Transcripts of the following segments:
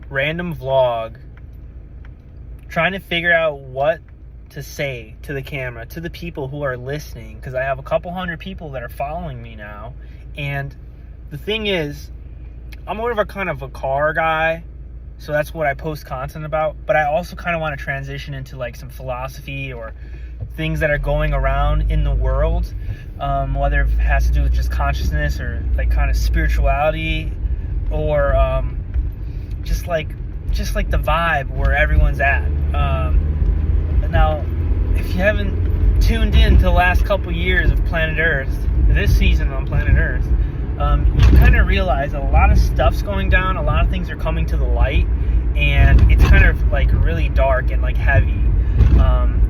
random vlog trying to figure out what to say to the camera, to the people who are listening, because I have a couple hundred people that are following me now. And the thing is, I'm more of a kind of a car guy, so that's what I post content about, but I also kind of want to transition into like some philosophy or things that are going around in the world, whether it has to do with just consciousness or like kind of spirituality, or just like the vibe where everyone's at. Now, if you haven't tuned in to the last couple years of Planet Earth, this season on Planet Earth, you kind of realize a lot of stuff's going down, a lot of things are coming to the light, and it's kind of like really dark and like heavy.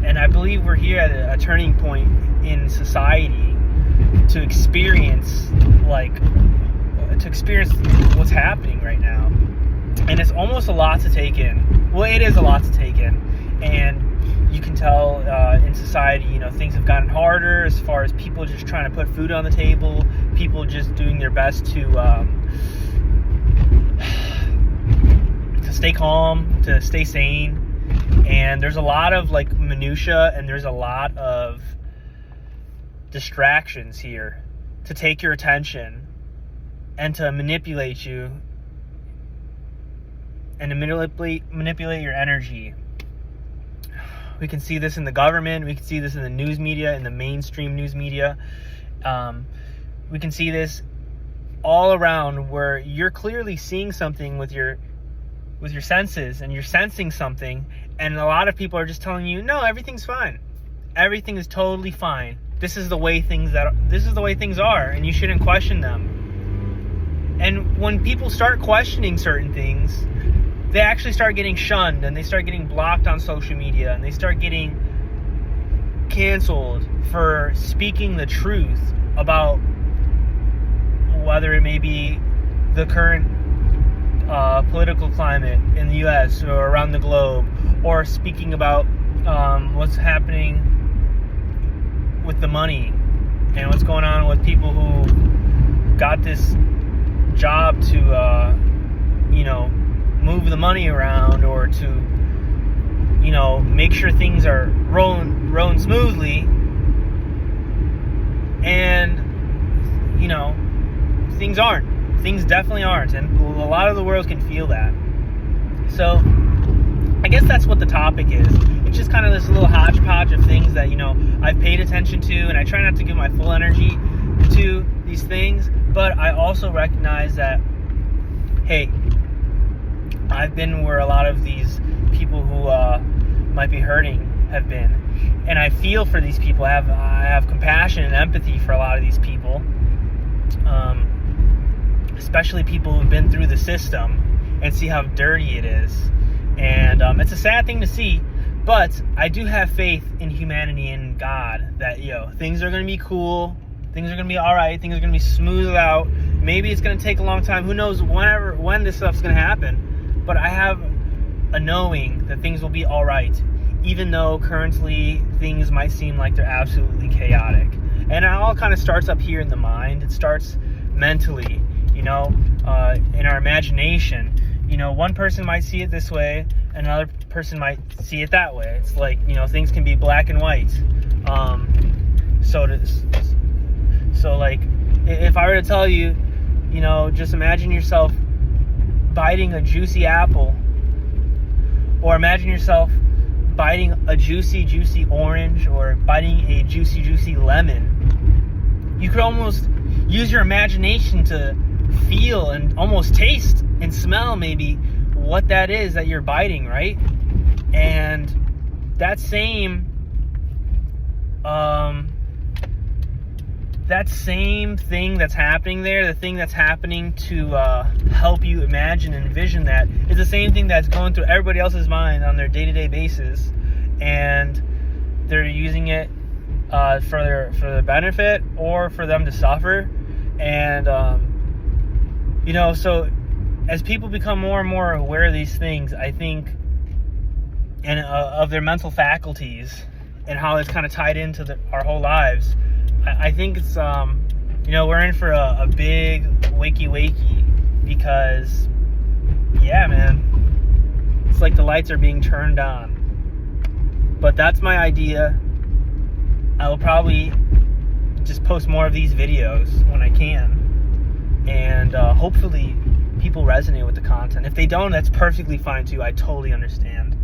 And I believe we're here at a turning point in society to experience what's happening right now. And it's almost a lot to take in. Well, it is a lot to take in. And you can tell in society, things have gotten harder as far as people just trying to put food on the table, people just doing their best to stay calm, to stay sane. And there's a lot of like minutia, and there's a lot of distractions here to take your attention and to manipulate you and to manipulate your energy. We can see this in the government. We can see this in the news media, in the mainstream news media. We can see this all around, where you're clearly seeing something with your senses, and you're sensing something, and a lot of people are just telling you, no, everything's fine. Everything is totally fine. This is the way things are, and you shouldn't question them. And when people start questioning certain things, they actually start getting shunned, and they start getting blocked on social media, and they start getting canceled for speaking the truth about whether it may be the current political climate in the U.S. or around the globe, or speaking about what's happening with the money and what's going on with people who got this job to move the money around, or to make sure things are rolling smoothly. And things definitely aren't, and a lot of the world can feel that. So I guess that's what the topic is. It's just kind of this little hodgepodge of things that I've paid attention to, and I try not to give my full energy to these things, but I also recognize that, hey, I've been where a lot of these people who might be hurting have been, and I feel for these people. I have compassion and empathy for a lot of these people, especially people who've been through the system and see how dirty it is. And it's a sad thing to see, but I do have faith in humanity and God that things are going to be cool, things are going to be all right, things are going to be smoothed out. Maybe it's going to take a long time. Who knows when this stuff's going to happen? But I have a knowing that things will be all right, even though currently things might seem like they're absolutely chaotic. And it all kind of starts up here in the mind. It starts mentally, in our imagination. One person might see it this way, another person might see it that way. It's like, things can be black and white. So like, if I were to tell you, just imagine yourself biting a juicy apple, or imagine yourself biting a juicy orange, or biting a juicy lemon. You could almost use your imagination to feel and almost taste and smell maybe what that is that you're biting, right? And that same thing that's happening there, the thing that's happening to help you imagine and envision that, is the same thing that's going through everybody else's mind on their day-to-day basis, and they're using it for their benefit or for them to suffer. And so as people become more and more aware of these things, I think, and of their mental faculties and how it's kind of tied into our whole lives, I think it's we're in for a big wakey, because yeah, man, It's like the lights are being turned on. But that's my idea. I will probably just post more of these videos when I can. And hopefully people resonate with the content. If they don't, that's perfectly fine too. I totally understand.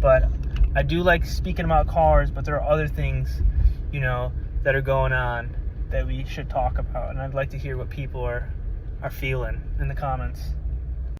But I do like speaking about cars, but there are other things, that are going on that we should talk about. And I'd like to hear what people are feeling in the comments.